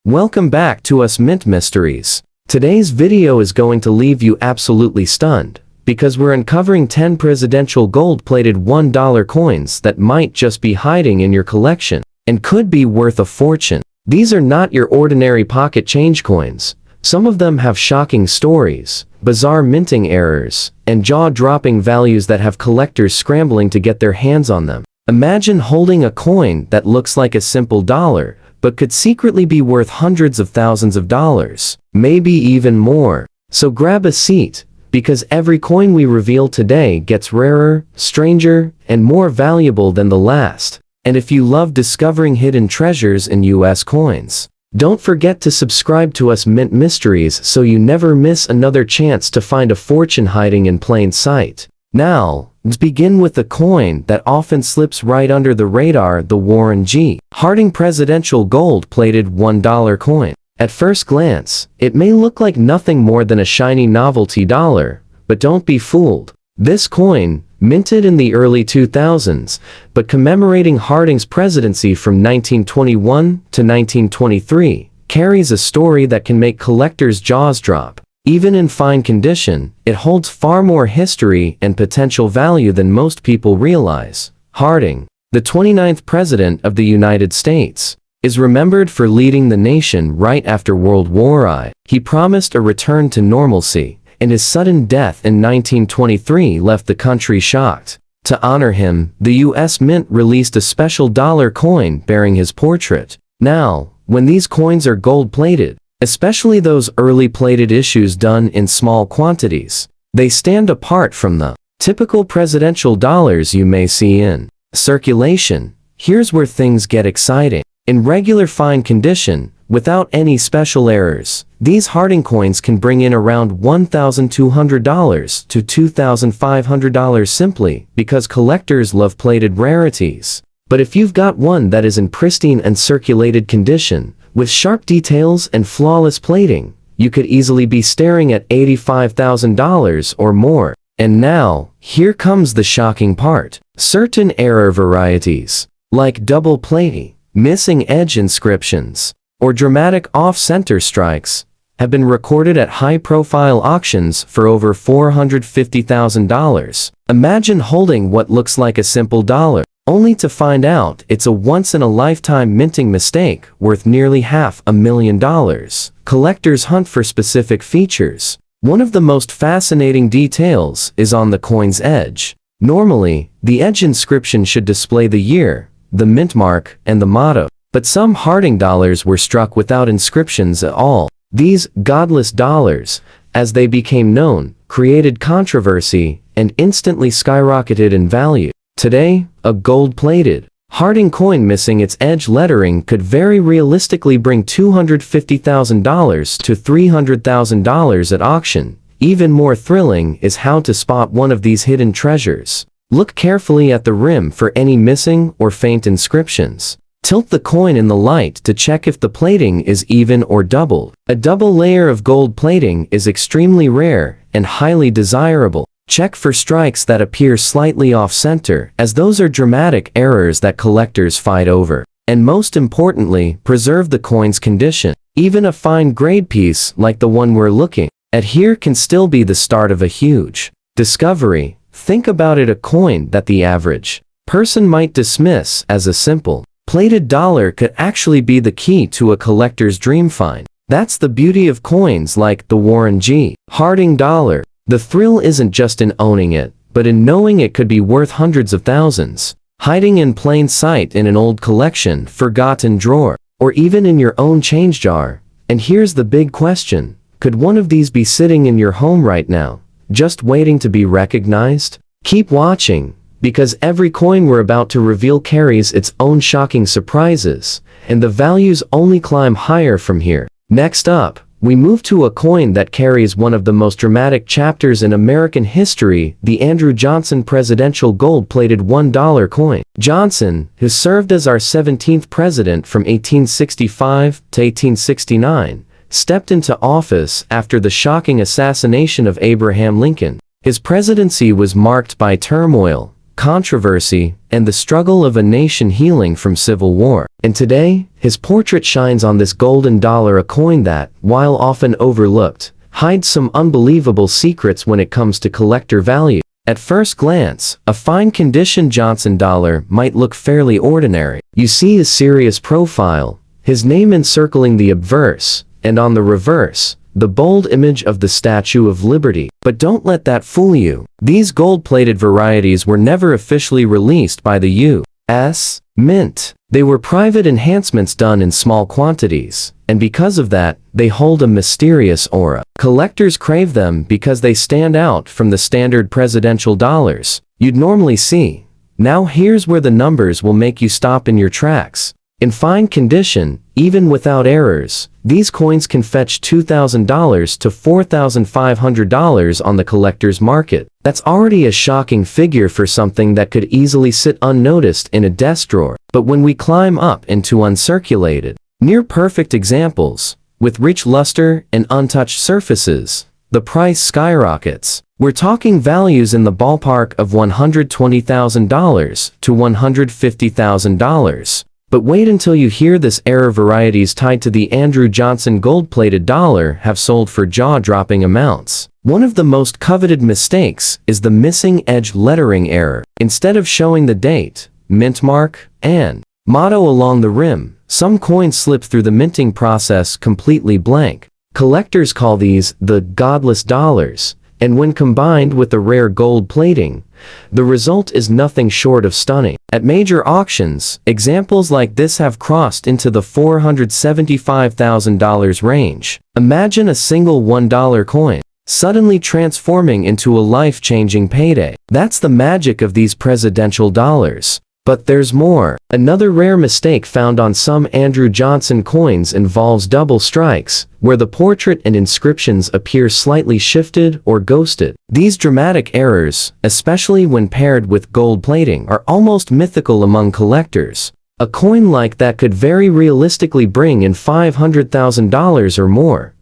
Welcome back to Us Mint Mysteries. Today's video is going to leave you absolutely stunned, because we're uncovering 10 presidential gold-plated $1 coins that might just be hiding in your collection, and could be worth a fortune. These are not your ordinary pocket change coins. Some of them have shocking stories, bizarre minting errors, and jaw-dropping values that have collectors scrambling to get their hands on them. Imagine holding a coin that looks like a simple dollar, but could secretly be worth hundreds of thousands of dollars, maybe even more. So grab a seat, because every coin we reveal today gets rarer, stranger, and more valuable than the last. And if you love discovering hidden treasures in US coins, don't forget to subscribe to Us Mint Mysteries so you never miss another chance to find a fortune hiding in plain sight. Now, let's begin with the coin that often slips right under the radar, the Warren G. Harding Presidential Gold-Plated $1 coin. At first glance, it may look like nothing more than a shiny novelty dollar, but don't be fooled. This coin, minted in the early 2000s, but commemorating Harding's presidency from 1921 to 1923, carries a story that can make collectors' jaws drop. Even in fine condition, it holds far more history and potential value than most people realize. Harding, the 29th President of the United States, is remembered for leading the nation right after World War I. He promised a return to normalcy, and his sudden death in 1923 left the country shocked. To honor him, the U.S. Mint released a special dollar coin bearing his portrait. Now, when these coins are gold-plated, especially those early plated issues done in small quantities, they stand apart from the typical presidential dollars you may see in circulation. Here's where things get exciting. In regular fine condition, without any special errors, these Harding coins can bring in around $1,200 to $2,500 simply because collectors love plated rarities. But if you've got one that is in pristine and circulated condition, with sharp details and flawless plating, you could easily be staring at $85,000 or more. And now, here comes the shocking part. Certain error varieties, like double plating, missing edge inscriptions, or dramatic off-center strikes, have been recorded at high-profile auctions for over $450,000. Imagine holding what looks like a simple dollar, only to find out it's a once-in-a-lifetime minting mistake worth nearly $500,000. Collectors hunt for specific features. One of the most fascinating details is on the coin's edge. Normally, the edge inscription should display the year, the mint mark, and the motto. But some Harding dollars were struck without inscriptions at all. These godless dollars, as they became known, created controversy and instantly skyrocketed in value. Today, a gold-plated Harding coin missing its edge lettering could very realistically bring $250,000 to $300,000 at auction. Even more thrilling is how to spot one of these hidden treasures. Look carefully at the rim for any missing or faint inscriptions. Tilt the coin in the light to check if the plating is even or doubled. A double layer of gold plating is extremely rare and highly desirable. Check for strikes that appear slightly off-center, as those are dramatic errors that collectors fight over. And most importantly, preserve the coin's condition. Even a fine grade piece like the one we're looking at here can still be the start of a huge discovery. Think about it, a coin that the average person might dismiss as a simple plated dollar could actually be the key to a collector's dream find. That's the beauty of coins like the Warren G. Harding dollar. The thrill isn't just in owning it, but in knowing it could be worth hundreds of thousands, hiding in plain sight in an old collection, forgotten drawer, or even in your own change jar. And here's the big question: could one of these be sitting in your home right now, just waiting to be recognized? Keep watching, because every coin we're about to reveal carries its own shocking surprises, and the values only climb higher from here. Next up, we move to a coin that carries one of the most dramatic chapters in American history, the Andrew Johnson Presidential Gold-Plated $1 coin. Johnson, who served as our 17th president from 1865 to 1869, stepped into office after the shocking assassination of Abraham Lincoln. His presidency was marked by turmoil, controversy, and the struggle of a nation healing from civil war. And today, his portrait shines on this golden dollar, a coin that, while often overlooked, hides some unbelievable secrets when it comes to collector value. At first glance, a fine condition Johnson dollar might look fairly ordinary. You see his serious profile, his name encircling the obverse, and on the reverse, the bold image of the Statue of Liberty. But don't let that fool you. These gold-plated varieties were never officially released by the U.S. Mint. They were private enhancements done in small quantities, and because of that, they hold a mysterious aura. Collectors crave them because they stand out from the standard presidential dollars you'd normally see. Now here's where the numbers will make you stop in your tracks. In fine condition, even without errors, these coins can fetch $2,000 to $4,500 on the collector's market. That's already a shocking figure for something that could easily sit unnoticed in a desk drawer. But when we climb up into uncirculated, near-perfect examples, with rich luster and untouched surfaces, the price skyrockets. We're talking values in the ballpark of $120,000 to $150,000. But wait until you hear this era. Varieties tied to the Andrew Johnson gold-plated dollar have sold for jaw-dropping amounts. One of the most coveted mistakes is the missing edge lettering error. Instead of showing the date, mint mark, and motto along the rim, some coins slip through the minting process completely blank. Collectors call these the godless dollars, and when combined with the rare gold plating, the result is nothing short of stunning. At major auctions, examples like this have crossed into the $475,000 range. Imagine a single $1 coin suddenly transforming into a life-changing payday. That's the magic of these presidential dollars. But there's more. Another rare mistake found on some Andrew Johnson coins involves double strikes, where the portrait and inscriptions appear slightly shifted or ghosted. These dramatic errors, especially when paired with gold plating, are almost mythical among collectors. A coin like that could very realistically bring in $500,000 or more,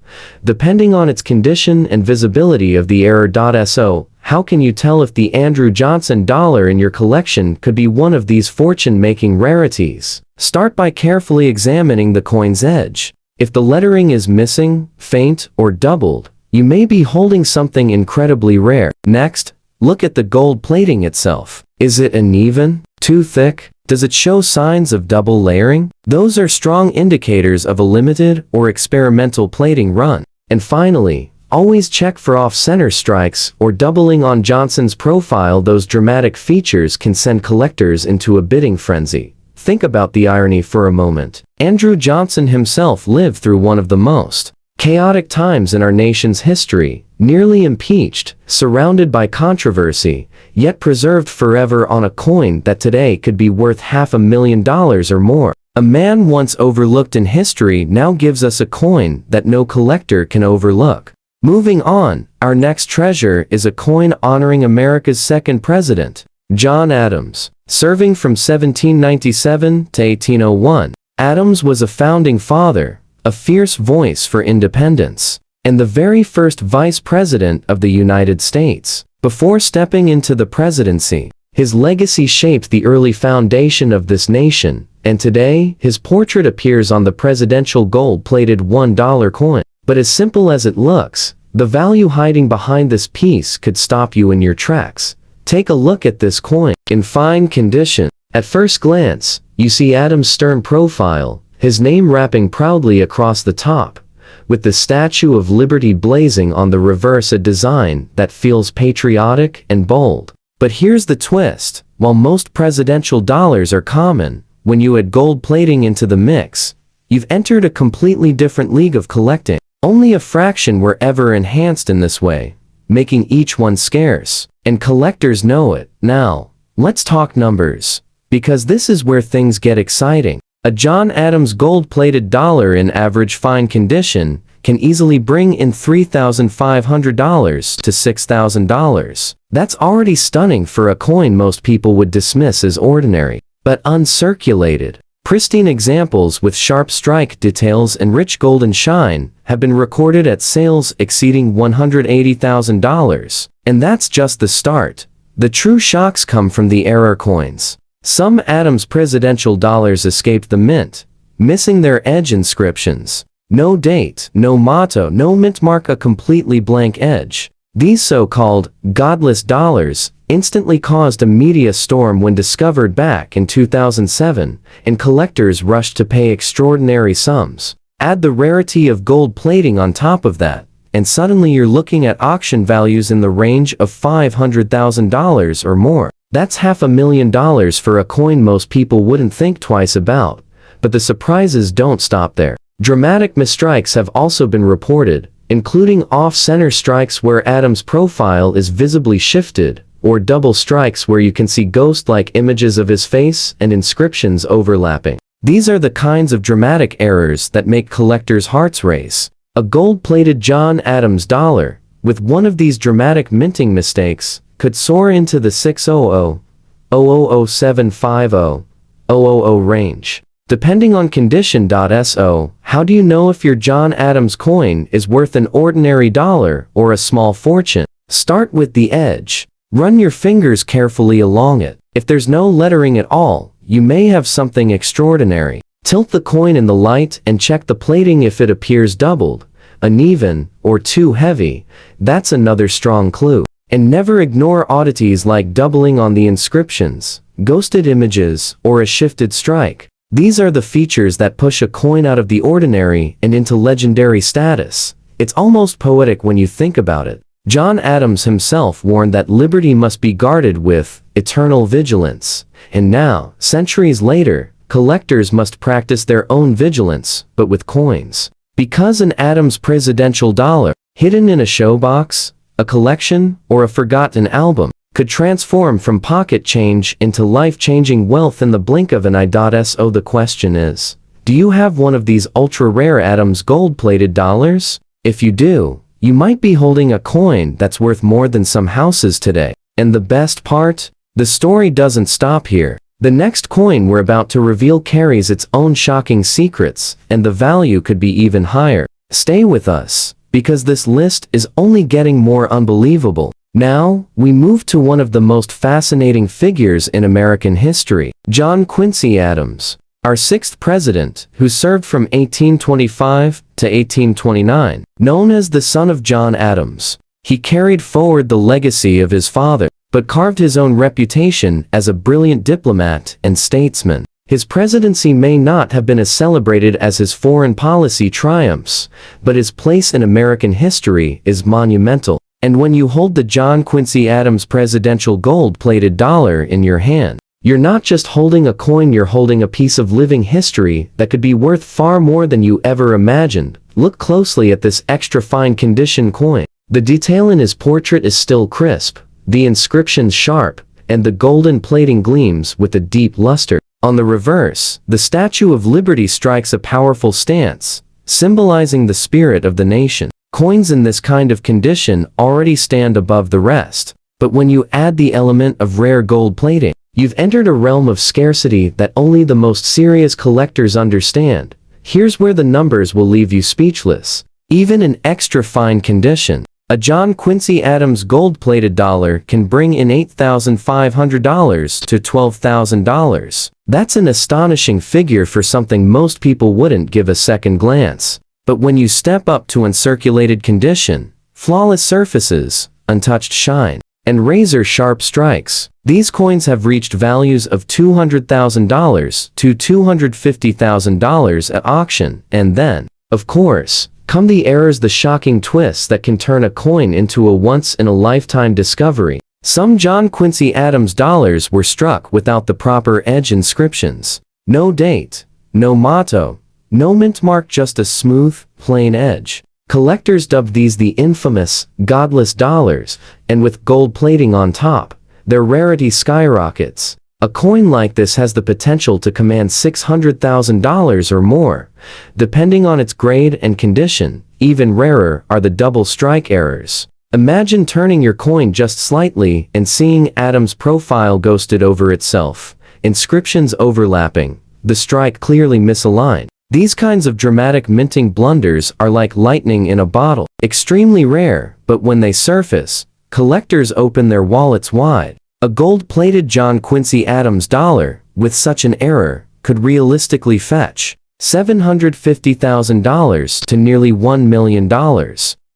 depending on its condition and visibility of the error. So, how can you tell if the Andrew Johnson dollar in your collection could be one of these fortune-making rarities? Start by carefully examining the coin's edge. If the lettering is missing, faint, or doubled, you may be holding something incredibly rare. Next, look at the gold plating itself. Is it uneven? Too thick? Does it show signs of double layering? Those are strong indicators of a limited or experimental plating run. And finally, always check for off-center strikes or doubling on Johnson's profile. Those dramatic features can send collectors into a bidding frenzy. Think about the irony for a moment. Andrew Johnson himself lived through one of the most chaotic times in our nation's history, nearly impeached, surrounded by controversy, yet preserved forever on a coin that today could be worth $500,000 or more. A man once overlooked in history now gives us a coin that no collector can overlook. Moving on, our next treasure is a coin honoring America's second president, John Adams. Serving from 1797 to 1801, Adams was a founding father, a fierce voice for independence, and the very first vice president of the United States. Before stepping into the presidency, his legacy shaped the early foundation of this nation, and today, his portrait appears on the presidential gold-plated $1 coin. But as simple as it looks, the value hiding behind this piece could stop you in your tracks. Take a look at this coin. In fine condition, at first glance, you see Adams' stern profile, his name wrapping proudly across the top, with the Statue of Liberty blazing on the reverse, a design that feels patriotic and bold. But here's the twist. While most presidential dollars are common, when you add gold plating into the mix, you've entered a completely different league of collecting. Only a fraction were ever enhanced in this way, making each one scarce, and collectors know it. Now, let's talk numbers, because this is where things get exciting. A John Adams gold-plated dollar in average fine condition can easily bring in $3,500 to $6,000. That's already stunning for a coin most people would dismiss as ordinary. But uncirculated, pristine examples with sharp strike details and rich golden shine have been recorded at sales exceeding $180,000. And that's just the start. The true shocks come from the error coins. Some Adams presidential dollars escaped the mint, missing their edge inscriptions. No date, no motto, no mint mark, a completely blank edge. These so-called godless dollars instantly caused a media storm when discovered back in 2007, and collectors rushed to pay extraordinary sums. Add the rarity of gold plating on top of that, and suddenly you're looking at auction values in the range of $500,000 or more. That's $500,000 for a coin most people wouldn't think twice about. But the surprises don't stop there. Dramatic misstrikes have also been reported, including off-center strikes where Adams' profile is visibly shifted, or double strikes where you can see ghost-like images of his face and inscriptions overlapping. These are the kinds of dramatic errors that make collectors' hearts race. A gold-plated John Adams dollar, with one of these dramatic minting mistakes, could soar into the 600,000-750,000 range. Depending on condition. So, how do you know if your John Adams coin is worth an ordinary dollar or a small fortune? Start with the edge. Run your fingers carefully along it. If there's no lettering at all, you may have something extraordinary. Tilt the coin in the light and check the plating. If it appears doubled, uneven, or too heavy, that's another strong clue. And never ignore oddities like doubling on the inscriptions, ghosted images, or a shifted strike. These are the features that push a coin out of the ordinary and into legendary status. It's almost poetic when you think about it. John Adams himself warned that liberty must be guarded with eternal vigilance. And now, centuries later, collectors must practice their own vigilance, but with coins. Because an Adams presidential dollar, hidden in a showbox, a collection, or a forgotten album, could transform from pocket change into life-changing wealth in the blink of an eye. So the question is, do you have one of these ultra-rare Adams gold-plated dollars? If you do, you might be holding a coin that's worth more than some houses today. And the best part? The story doesn't stop here. The next coin we're about to reveal carries its own shocking secrets, and the value could be even higher. Stay with us, because this list is only getting more unbelievable. Now, we move to one of the most fascinating figures in American history, John Quincy Adams, our sixth president, who served from 1825 to 1829. Known as the son of John Adams, he carried forward the legacy of his father, but carved his own reputation as a brilliant diplomat and statesman. His presidency may not have been as celebrated as his foreign policy triumphs, but his place in American history is monumental. And when you hold the John Quincy Adams presidential gold-plated dollar in your hand, you're not just holding a coin, you're holding a piece of living history that could be worth far more than you ever imagined. Look closely at this extra fine condition coin. The detail in his portrait is still crisp, the inscriptions sharp, and the golden plating gleams with a deep luster. On the reverse, the Statue of Liberty strikes a powerful stance, symbolizing the spirit of the nation. Coins in this kind of condition already stand above the rest, but when you add the element of rare gold plating, you've entered a realm of scarcity that only the most serious collectors understand. Here's where the numbers will leave you speechless. Even in extra fine condition, a John Quincy Adams gold-plated dollar can bring in $8,500 to $12,000. That's an astonishing figure for something most people wouldn't give a second glance. But when you step up to uncirculated condition, flawless surfaces, untouched shine, and razor-sharp strikes, these coins have reached values of $200,000 to $250,000 at auction. And then, of course, come the errors, the shocking twists that can turn a coin into a once-in-a-lifetime discovery. Some John Quincy Adams dollars were struck without the proper edge inscriptions. No date, no motto, no mint mark, just a smooth, plain edge. Collectors dubbed these the infamous, godless dollars, and with gold plating on top, their rarity skyrockets. A coin like this has the potential to command $600,000 or more, depending on its grade and condition. Even rarer are the double strike errors. Imagine turning your coin just slightly and seeing Adams' profile ghosted over itself, inscriptions overlapping, the strike clearly misaligned. These kinds of dramatic minting blunders are like lightning in a bottle, extremely rare, but when they surface, collectors open their wallets wide. A gold-plated John Quincy Adams dollar, with such an error, could realistically fetch $750,000 to nearly $1 million,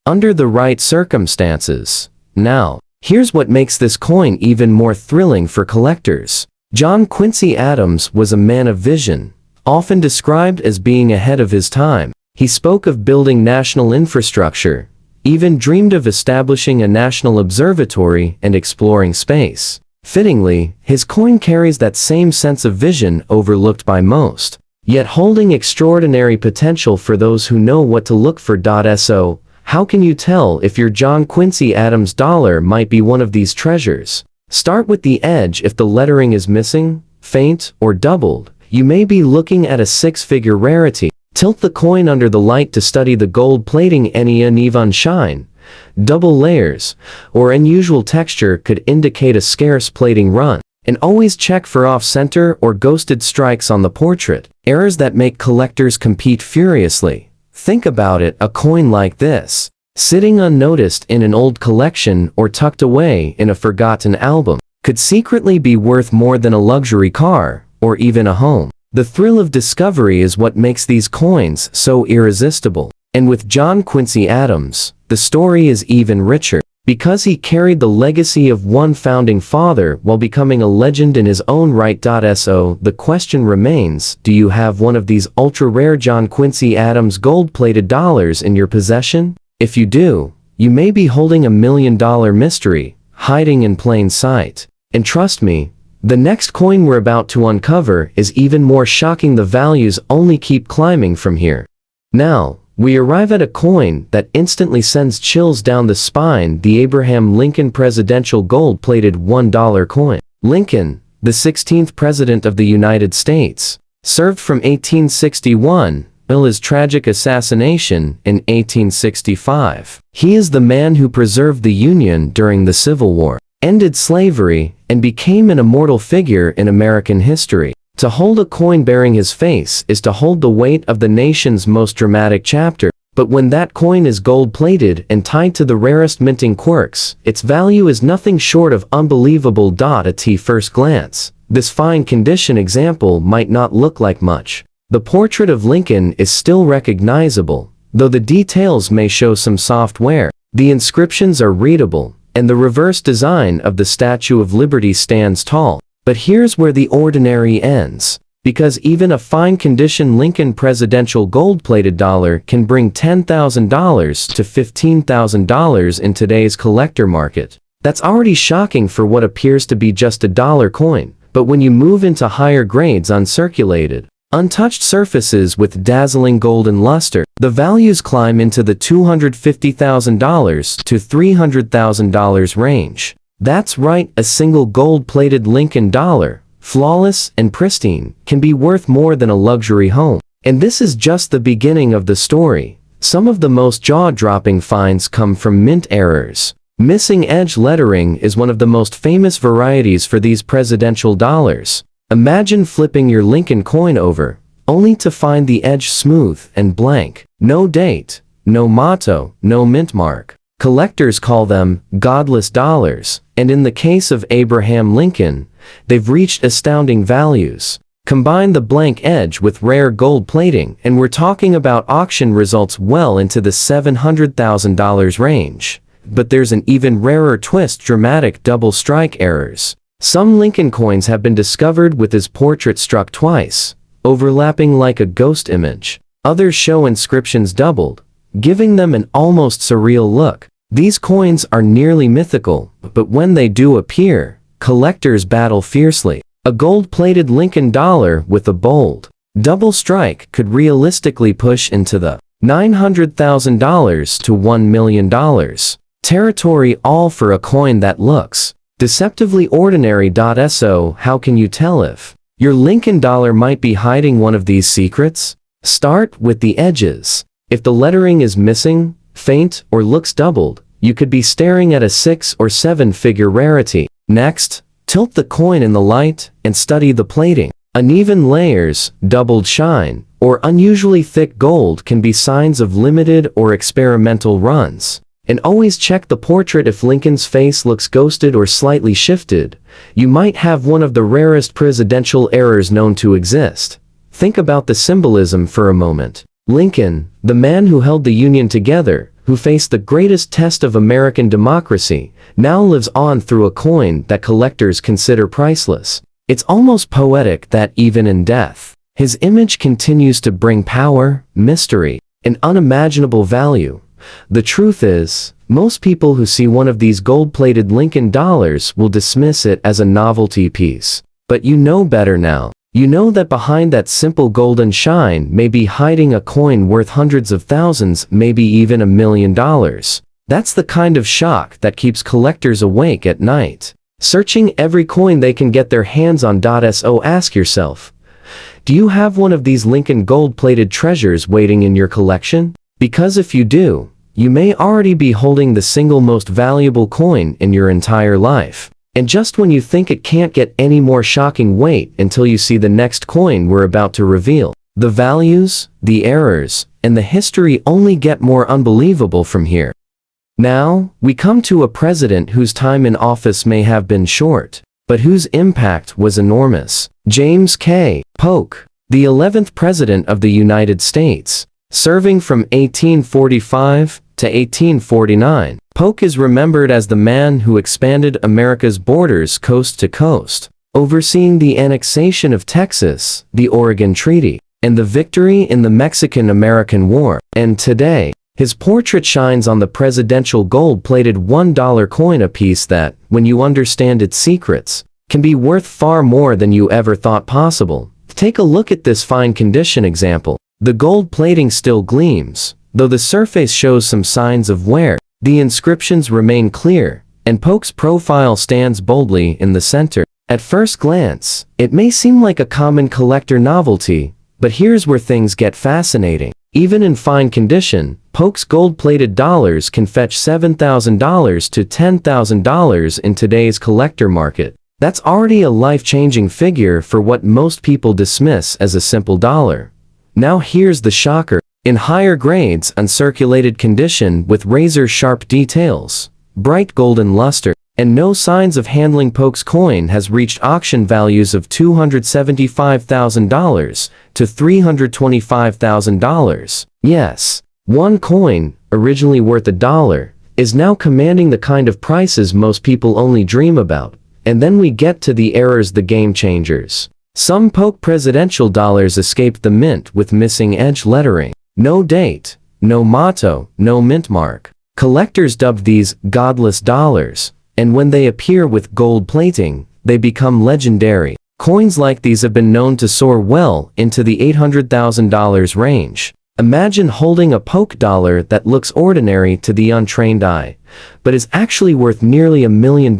under the right circumstances. Now, here's what makes this coin even more thrilling for collectors. John Quincy Adams was a man of vision, often described as being ahead of his time. He spoke of building national infrastructure, even dreamed of establishing a national observatory and exploring space. Fittingly, his coin carries that same sense of vision overlooked by most, yet holding extraordinary potential for those who know what to look for. So, how can you tell if your John Quincy Adams dollar might be one of these treasures? Start with the edge. If the lettering is missing, faint, or doubled, you may be looking at a six-figure rarity. Tilt the coin under the light to study the gold plating. Any uneven shine, double layers, or unusual texture could indicate a scarce plating run. And always check for off-center or ghosted strikes on the portrait, errors that make collectors compete furiously. Think about it, a coin like this, sitting unnoticed in an old collection or tucked away in a forgotten album, could secretly be worth more than a luxury car, or even a home. The thrill of discovery is what makes these coins so irresistible. And with John Quincy Adams, the story is even richer, because he carried the legacy of one founding father while becoming a legend in his own right. So, the question remains, do you have one of these ultra-rare John Quincy Adams gold-plated dollars in your possession? If you do, you may be holding $1 million mystery, hiding in plain sight. And trust me, the next coin we're about to uncover is even more shocking. The values only keep climbing from here. Now, we arrive at a coin that instantly sends chills down the spine, the Abraham Lincoln Presidential Gold-Plated $1 coin. Lincoln, the 16th President of the United States, served from 1861 until his tragic assassination in 1865. He is the man who preserved the Union during the Civil War, ended slavery, and became an immortal figure in American history. To hold a coin bearing his face is to hold the weight of the nation's most dramatic chapter. But when that coin is gold-plated and tied to the rarest minting quirks, its value is nothing short of unbelievable. At first glance, this fine condition example might not look like much. The portrait of Lincoln is still recognizable, though the details may show some soft wear. The inscriptions are readable, and the reverse design of the Statue of Liberty stands tall. But here's where the ordinary ends, because even a fine condition Lincoln Presidential gold-plated dollar can bring $10,000 to $15,000 in today's collector market. That's already shocking for what appears to be just a dollar coin, but when you move into higher grades, uncirculated, untouched surfaces with dazzling golden luster, the values climb into the $250,000 to $300,000 range. That's right, a single gold-plated Lincoln dollar, flawless and pristine, can be worth more than a luxury home. And this is just the beginning of the story. Some of the most jaw-dropping finds come from mint errors. Missing edge lettering is one of the most famous varieties for these presidential dollars. Imagine flipping your Lincoln coin over, only to find the edge smooth and blank. No date, no motto, no mint mark. Collectors call them godless dollars, and in the case of Abraham Lincoln, they've reached astounding values. Combine the blank edge with rare gold plating, and we're talking about auction results well into the $700,000 range. But there's an even rarer twist: dramatic double strike errors. Some Lincoln coins have been discovered with his portrait struck twice, overlapping like a ghost image. Others show inscriptions doubled, giving them an almost surreal look. These coins are nearly mythical, but when they do appear, collectors battle fiercely. A gold-plated Lincoln dollar with a bold double strike could realistically push into the $900,000 to $1 million territory, all for a coin that looks deceptively ordinary. So, how can you tell if your Lincoln dollar might be hiding one of these secrets? Start with the edges. If the lettering is missing, faint, or looks doubled, you could be staring at a 6- or 7-figure rarity. Next, tilt the coin in the light and study the plating. Uneven layers, doubled shine, or unusually thick gold can be signs of limited or experimental runs. And always check the portrait if Lincoln's face looks ghosted or slightly shifted. You might have one of the rarest presidential errors known to exist. Think about the symbolism for a moment. Lincoln, the man who held the Union together, who faced the greatest test of American democracy, now lives on through a coin that collectors consider priceless. It's almost poetic that even in death, his image continues to bring power, mystery, and unimaginable value. The truth is, most people who see one of these gold-plated Lincoln dollars will dismiss it as a novelty piece. But you know better now. You know that behind that simple golden shine may be hiding a coin worth hundreds of thousands, maybe even $1 million. That's the kind of shock that keeps collectors awake at night, searching every coin they can get their hands on. So ask yourself, do you have one of these Lincoln gold-plated treasures waiting in your collection? Because if you do, you may already be holding the single most valuable coin in your entire life. And just when you think it can't get any more shocking, wait until you see the next coin we're about to reveal. The values, the errors, and the history only get more unbelievable from here. Now, we come to a president whose time in office may have been short, but whose impact was enormous. James K. Polk, the 11th President of the United States, serving from 1845 to 1849. Polk is remembered as the man who expanded America's borders coast to coast, overseeing the annexation of Texas, the Oregon Treaty, and the victory in the Mexican-American War. And today, his portrait shines on the presidential gold-plated $1 coin, a piece that, when you understand its secrets, can be worth far more than you ever thought possible. Take a look at this fine condition example. The gold plating still gleams, though the surface shows some signs of wear. The inscriptions remain clear, and Polk's profile stands boldly in the center. At first glance, it may seem like a common collector novelty, but here's where things get fascinating. Even in fine condition, Polk's gold-plated dollars can fetch $7,000 to $10,000 in today's collector market. That's already a life-changing figure for what most people dismiss as a simple dollar. Now here's the shocker. In higher grades, uncirculated condition with razor-sharp details, bright golden luster, and no signs of handling, Polk's coin has reached auction values of $275,000 to $325,000. Yes, one coin, originally worth $1, is now commanding the kind of prices most people only dream about. And then we get to the errors, the game changers. Some Polk presidential dollars escaped the mint with missing edge lettering. No date, no motto, no mint mark. Collectors dubbed these godless dollars, and when they appear with gold plating, they become legendary. Coins like these have been known to soar well into the $800,000 range. Imagine holding a Polk dollar that looks ordinary to the untrained eye, but is actually worth nearly $1 million.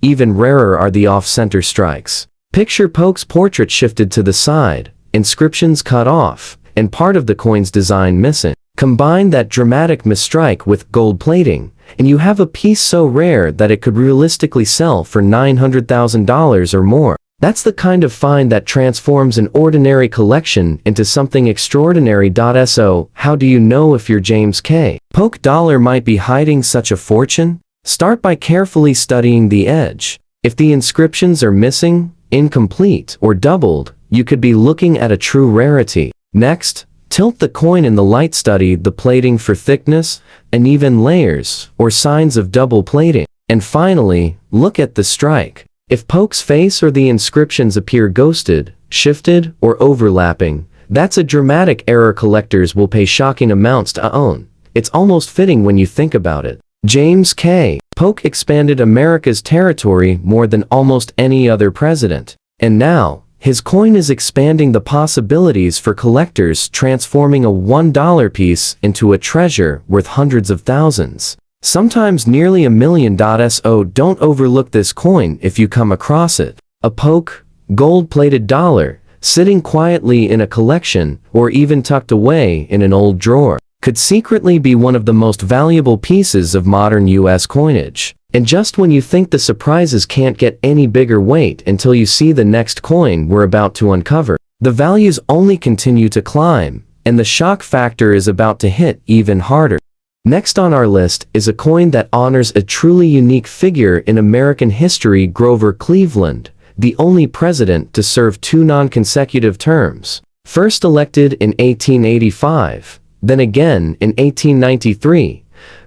Even rarer are the off-center strikes. Picture Polk's portrait shifted to the side, inscriptions cut off, and part of the coin's design missing. Combine that dramatic misstrike with gold plating, and you have a piece so rare that it could realistically sell for $900,000 or more. That's the kind of find that transforms an ordinary collection into something extraordinary. So, how do you know if your James K. Polk dollar might be hiding such a fortune? Start by carefully studying the edge. If the inscriptions are missing, incomplete, or doubled, you could be looking at a true rarity. Next, tilt the coin in the light, study the plating for thickness, uneven layers, or signs of double plating. And finally, look at the strike. If Polk's face or the inscriptions appear ghosted, shifted, or overlapping, that's a dramatic error collectors will pay shocking amounts to own. It's almost fitting when you think about it. James K. Polk expanded America's territory more than almost any other president. And now, his coin is expanding the possibilities for collectors, transforming a $1 piece into a treasure worth hundreds of thousands, sometimes nearly $1 million. So don't overlook this coin if you come across it. A Polk, gold-plated dollar, sitting quietly in a collection, or even tucked away in an old drawer, could secretly be one of the most valuable pieces of modern U.S. coinage. And just when you think the surprises can't get any bigger, wait until you see the next coin we're about to uncover. The values only continue to climb, and the shock factor is about to hit even harder. Next on our list is a coin that honors a truly unique figure in American history, Grover Cleveland, the only president to serve 2 non-consecutive terms. First elected in 1885, then again in 1893,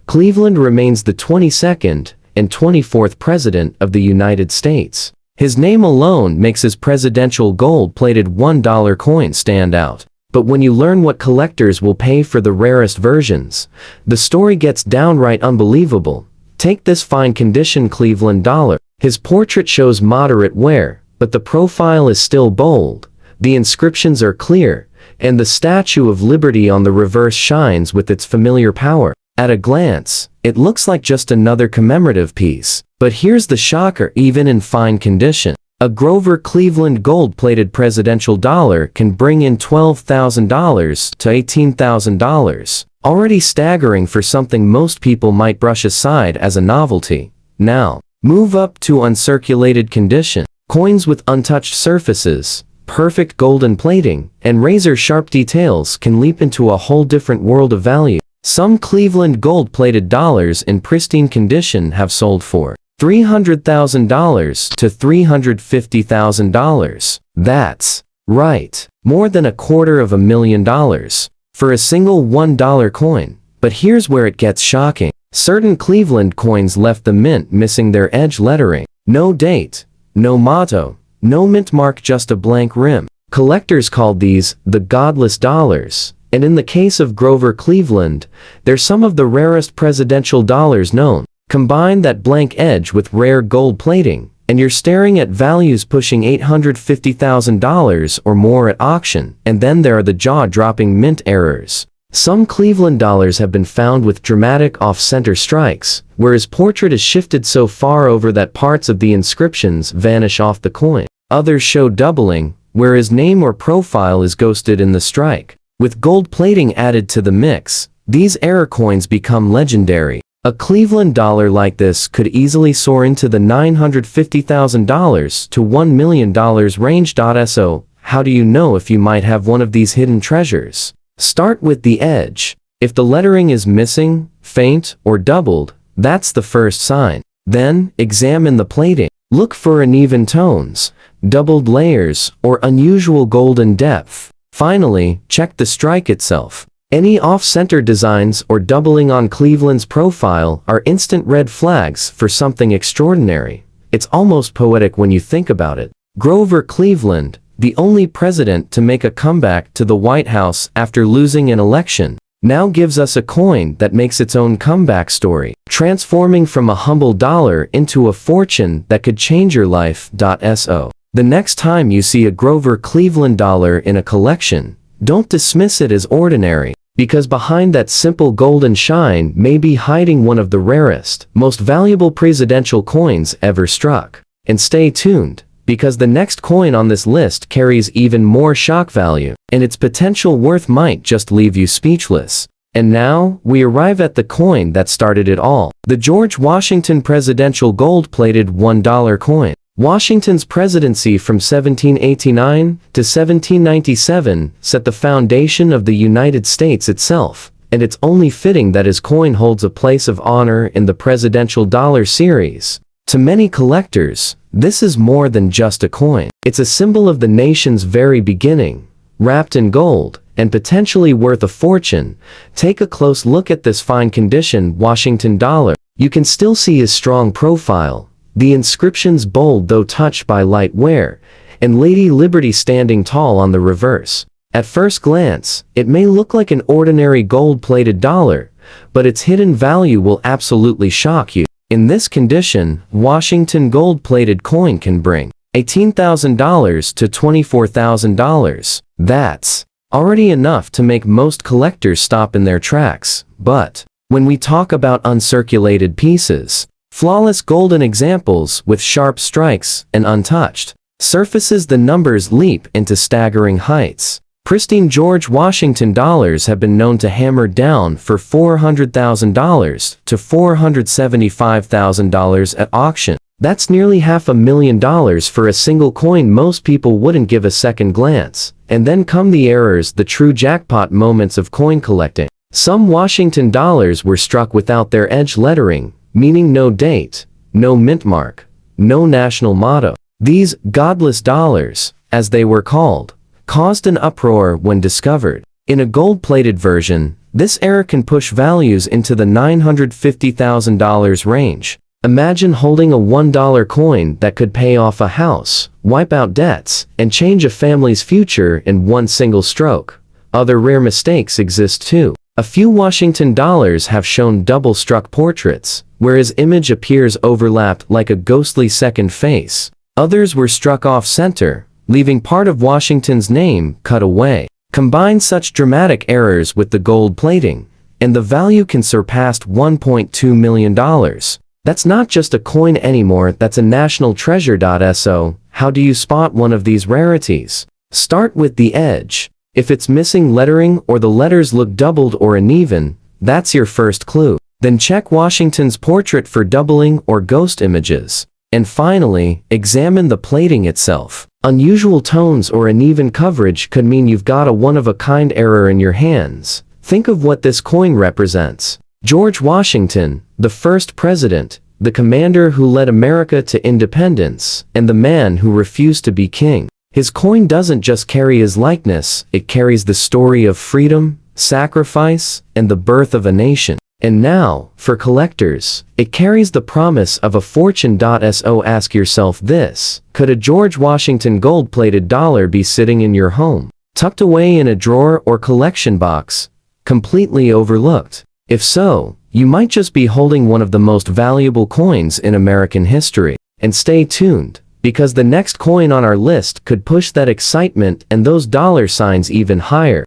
Cleveland remains the 22nd and 24th President of the United States. His name alone makes his presidential gold-plated $1 coin stand out. But when you learn what collectors will pay for the rarest versions, the story gets downright unbelievable. Take this fine condition Cleveland dollar. His portrait shows moderate wear, but the profile is still bold, the inscriptions are clear, and the Statue of Liberty on the reverse shines with its familiar power. At a glance, it looks like just another commemorative piece. But here's the shocker: even in fine condition, a Grover Cleveland gold-plated presidential dollar can bring in $12,000 to $18,000, already staggering for something most people might brush aside as a novelty. Now, move up to uncirculated condition. Coins with untouched surfaces, perfect golden plating, and razor-sharp details can leap into a whole different world of value. Some Cleveland gold-plated dollars in pristine condition have sold for $300,000 to $350,000. That's right, more than $250,000 for a single $1 coin. But here's where it gets shocking. Certain Cleveland coins left the mint missing their edge lettering. No date, no motto, no mint mark, just a blank rim. Collectors called these the godless dollars, and in the case of Grover Cleveland, they're some of the rarest presidential dollars known. Combine that blank edge with rare gold plating, and you're staring at values pushing $850,000 or more at auction. And then there are the jaw-dropping mint errors. Some Cleveland dollars have been found with dramatic off-center strikes, where his portrait is shifted so far over that parts of the inscriptions vanish off the coin. Others show doubling, where his name or profile is ghosted in the strike. With gold plating added to the mix, these error coins become legendary. A Cleveland dollar like this could easily soar into the $950,000 to $1 million range. So, how do you know if you might have one of these hidden treasures? Start with the edge. If the lettering is missing, faint, or doubled, that's the first sign. Then, examine the plating. Look for uneven tones, doubled layers, or unusual golden depth. Finally, check the strike itself. Any off-center designs or doubling on Cleveland's profile are instant red flags for something extraordinary. It's almost poetic when you think about it. Grover Cleveland, the only president to make a comeback to the White House after losing an election, now gives us a coin that makes its own comeback story, transforming from a humble dollar into a fortune that could change your life. So, the next time you see a Grover Cleveland dollar in a collection, don't dismiss it as ordinary, because behind that simple golden shine may be hiding one of the rarest, most valuable presidential coins ever struck. And stay tuned, because the next coin on this list carries even more shock value, and its potential worth might just leave you speechless. And now, we arrive at the coin that started it all. The George Washington presidential gold-plated $1 coin. Washington's presidency from 1789 to 1797 set the foundation of the United States itself, and it's only fitting that his coin holds a place of honor in the presidential dollar series. To many collectors, this is more than just a coin. It's a symbol of the nation's very beginning, wrapped in gold, and potentially worth a fortune. Take a close look at this fine condition Washington dollar. You can still see his strong profile, the inscriptions bold though touched by light wear, and Lady Liberty standing tall on the reverse. At first glance, it may look like an ordinary gold-plated dollar, but its hidden value will absolutely shock you. In this condition, Washington gold-plated coin can bring $18,000 to $24,000. That's already enough to make most collectors stop in their tracks. But when we talk about uncirculated pieces, flawless golden examples with sharp strikes and untouched surfaces, the numbers leap into staggering heights. Pristine George Washington dollars have been known to hammer down for $400,000 to $475,000 at auction. That's nearly $500,000 for a single coin most people wouldn't give a second glance. And then come the errors, the true jackpot moments of coin collecting. Some Washington dollars were struck without their edge lettering, meaning no date, no mint mark, no national motto. These godless dollars, as they were called, caused an uproar when discovered. In a gold-plated version, this error can push values into the $950,000 range. Imagine holding a $1 coin that could pay off a house, wipe out debts, and change a family's future in one single stroke. Other rare mistakes exist too. A few Washington dollars have shown double-struck portraits, where his image appears overlapped like a ghostly second face. Others were struck off-center, leaving part of Washington's name cut away. Combine such dramatic errors with the gold plating, and the value can surpass $1.2 million. That's not just a coin anymore, that's a national treasure. So, how do you spot one of these rarities? Start with the edge. If it's missing lettering or the letters look doubled or uneven, that's your first clue. Then check Washington's portrait for doubling or ghost images. And finally, examine the plating itself. Unusual tones or uneven coverage could mean you've got a one-of-a-kind error in your hands. Think of what this coin represents. George Washington, the first president, the commander who led America to independence, and the man who refused to be king. His coin doesn't just carry his likeness, it carries the story of freedom, sacrifice, and the birth of a nation. And now, for collectors, it carries the promise of a fortune. So ask yourself this: could a George Washington gold-plated dollar be sitting in your home, tucked away in a drawer or collection box, completely overlooked? If so, you might just be holding one of the most valuable coins in American history. And stay tuned, because the next coin on our list could push that excitement and those dollar signs even higher.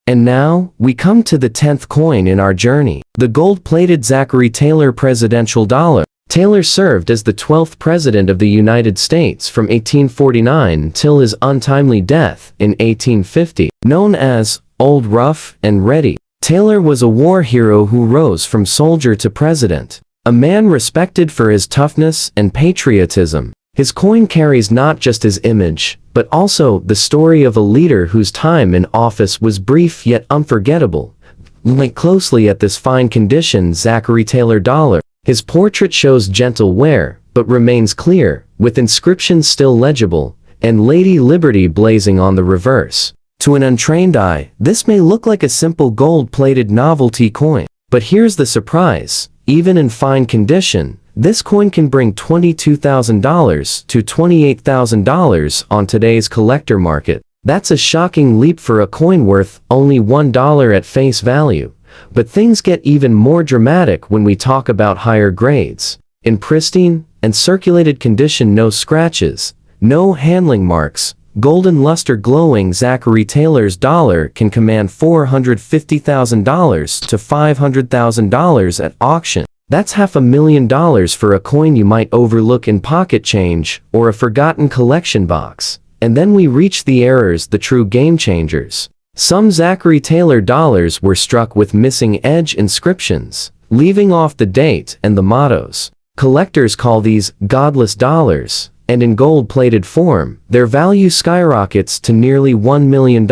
And now, we come to the 10th coin in our journey, the gold-plated Zachary Taylor presidential dollar. Taylor served as the 12th President of the United States from 1849 until his untimely death in 1850. Known as Old Rough and Ready, Taylor was a war hero who rose from soldier to president, a man respected for his toughness and patriotism. His coin carries not just his image, but also the story of a leader whose time in office was brief yet unforgettable. Look closely at this fine condition Zachary Taylor dollar. His portrait shows gentle wear, but remains clear, with inscriptions still legible, and Lady Liberty blazing on the reverse. To an untrained eye, this may look like a simple gold-plated novelty coin. But here's the surprise: even in fine condition, this coin can bring $22,000 to $28,000 on today's collector market. That's a shocking leap for a coin worth only $1 at face value. But things get even more dramatic when we talk about higher grades. In pristine and circulated condition, no scratches, no handling marks, golden luster glowing Zachary Taylor's dollar can command $450,000 to $500,000 at auction. That's $500,000 for a coin you might overlook in pocket change or a forgotten collection box. And then we reach the errors, the true game changers. Some Zachary Taylor dollars were struck with missing edge inscriptions, leaving off the date and the mottos. Collectors call these godless dollars, and in gold-plated form, their value skyrockets to nearly $1 million.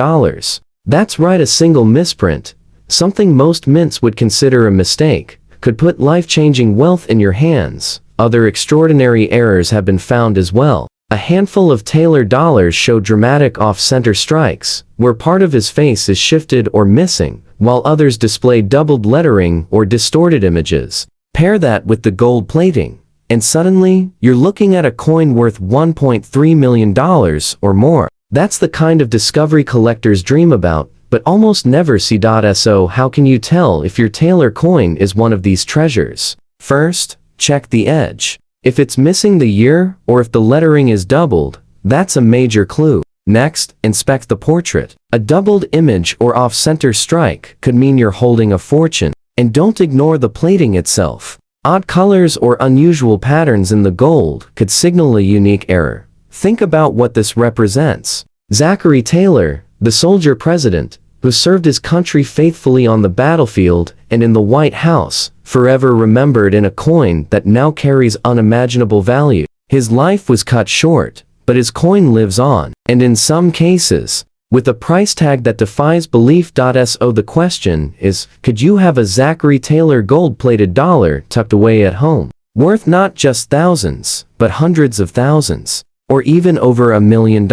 That's right, a single misprint, something most mints would consider a mistake, could put life-changing wealth in your hands. Other extraordinary errors have been found as well. A handful of Taylor dollars show dramatic off-center strikes, where part of his face is shifted or missing, while others display doubled lettering or distorted images. Pair that with the gold plating, and suddenly, you're looking at a coin worth $1.3 million or more. That's the kind of discovery collectors dream about, but almost never see. So how can you tell if your Taylor coin is one of these treasures? First, check the edge. If it's missing the year, or if the lettering is doubled, that's a major clue. Next, inspect the portrait. A doubled image or off-center strike could mean you're holding a fortune. And don't ignore the plating itself. Odd colors or unusual patterns in the gold could signal a unique error. Think about what this represents. Zachary Taylor, the soldier president, who served his country faithfully on the battlefield and in the White House, forever remembered in a coin that now carries unimaginable value. His life was cut short, but his coin lives on, and in some cases, with a price tag that defies belief. So the question is, could you have a Zachary Taylor gold-plated dollar tucked away at home, worth not just thousands, but hundreds of thousands, or even over $1 million?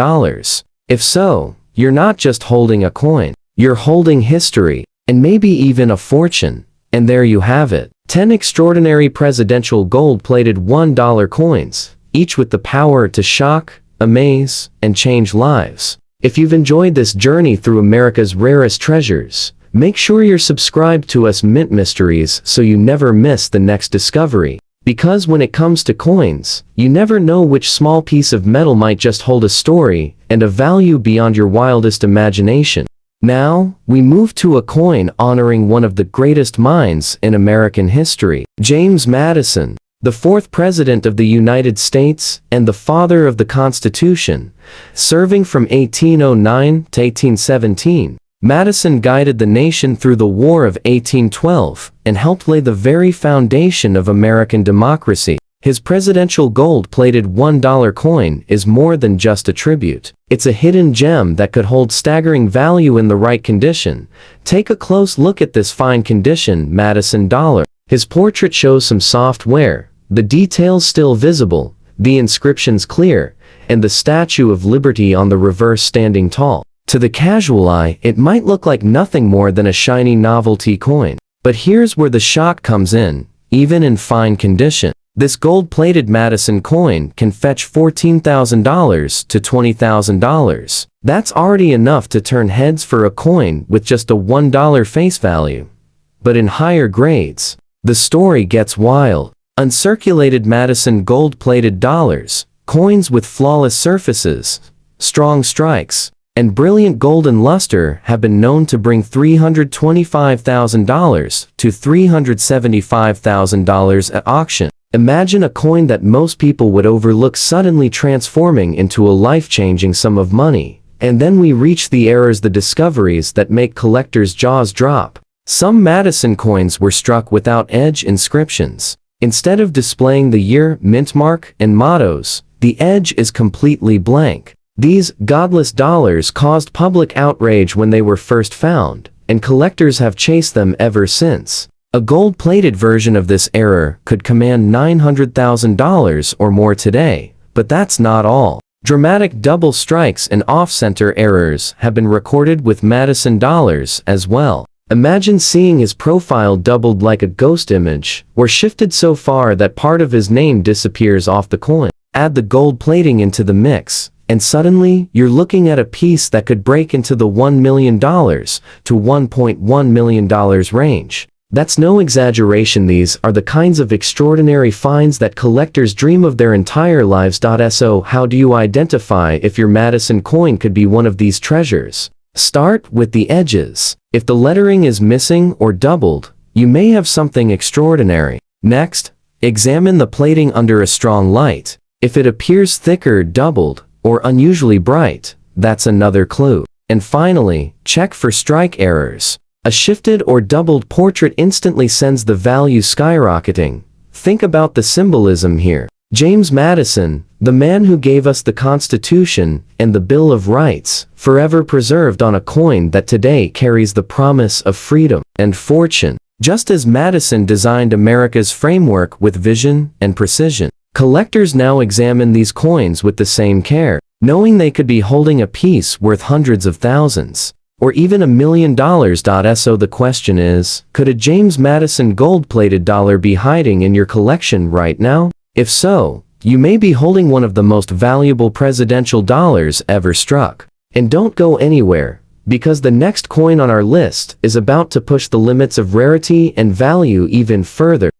If so, you're not just holding a coin, you're holding history, and maybe even a fortune. And there you have it, 10 extraordinary presidential gold-plated $1 coins, each with the power to shock, amaze, and change lives. If you've enjoyed this journey through America's rarest treasures, make sure you're subscribed to us Mint Mysteries so you never miss the next discovery. Because when it comes to coins, you never know which small piece of metal might just hold a story and a value beyond your wildest imagination. Now, we move to a coin honoring one of the greatest minds in American history, James Madison, the fourth President of the United States and the father of the Constitution. Serving from 1809 to 1817, Madison guided the nation through the War of 1812 and helped lay the very foundation of American democracy. His presidential gold-plated $1 coin is more than just a tribute. It's a hidden gem that could hold staggering value in the right condition. Take a close look at this fine condition Madison dollar. His portrait shows some soft wear, the details still visible, the inscriptions clear, and the Statue of Liberty on the reverse standing tall. To the casual eye, it might look like nothing more than a shiny novelty coin. But here's where the shock comes in, even in fine condition. This gold-plated Madison coin can fetch $14,000 to $20,000. That's already enough to turn heads for a coin with just a $1 face value. But in higher grades, the story gets wild. Uncirculated Madison gold-plated dollars, coins with flawless surfaces, strong strikes, and brilliant golden luster have been known to bring $325,000 to $375,000 at auction. Imagine a coin that most people would overlook suddenly transforming into a life-changing sum of money. And then we reach the eras, the discoveries that make collectors' jaws drop. Some Madison coins were struck without edge inscriptions. Instead of displaying the year, mint mark, and mottos, the edge is completely blank. These godless dollars caused public outrage when they were first found, and collectors have chased them ever since. A gold-plated version of this error could command $900,000 or more today, but that's not all. Dramatic double strikes and off-center errors have been recorded with Madison dollars as well. Imagine seeing his profile doubled like a ghost image, or shifted so far that part of his name disappears off the coin. Add the gold plating into the mix, and suddenly, you're looking at a piece that could break into the $1 million to $1.1 million range. That's no exaggeration. These are the kinds of extraordinary finds that collectors dream of their entire lives. So how do you identify if your Madison coin could be one of these treasures? Start with the edges. If the lettering is missing or doubled, you may have something extraordinary. Next, examine the plating under a strong light. If it appears thicker, doubled, or unusually bright, that's another clue. And finally, check for strike errors. A shifted or doubled portrait instantly sends the value skyrocketing. Think about the symbolism here. James Madison, the man who gave us the Constitution and the Bill of Rights, forever preserved on a coin that today carries the promise of freedom and fortune. Just as Madison designed America's framework with vision and precision, collectors now examine these coins with the same care, knowing they could be holding a piece worth hundreds of thousands, or even $1 million. So the question is, could a James Madison gold-plated dollar be hiding in your collection right now? If so, you may be holding one of the most valuable presidential dollars ever struck. And don't go anywhere, because the next coin on our list is about to push the limits of rarity and value even further.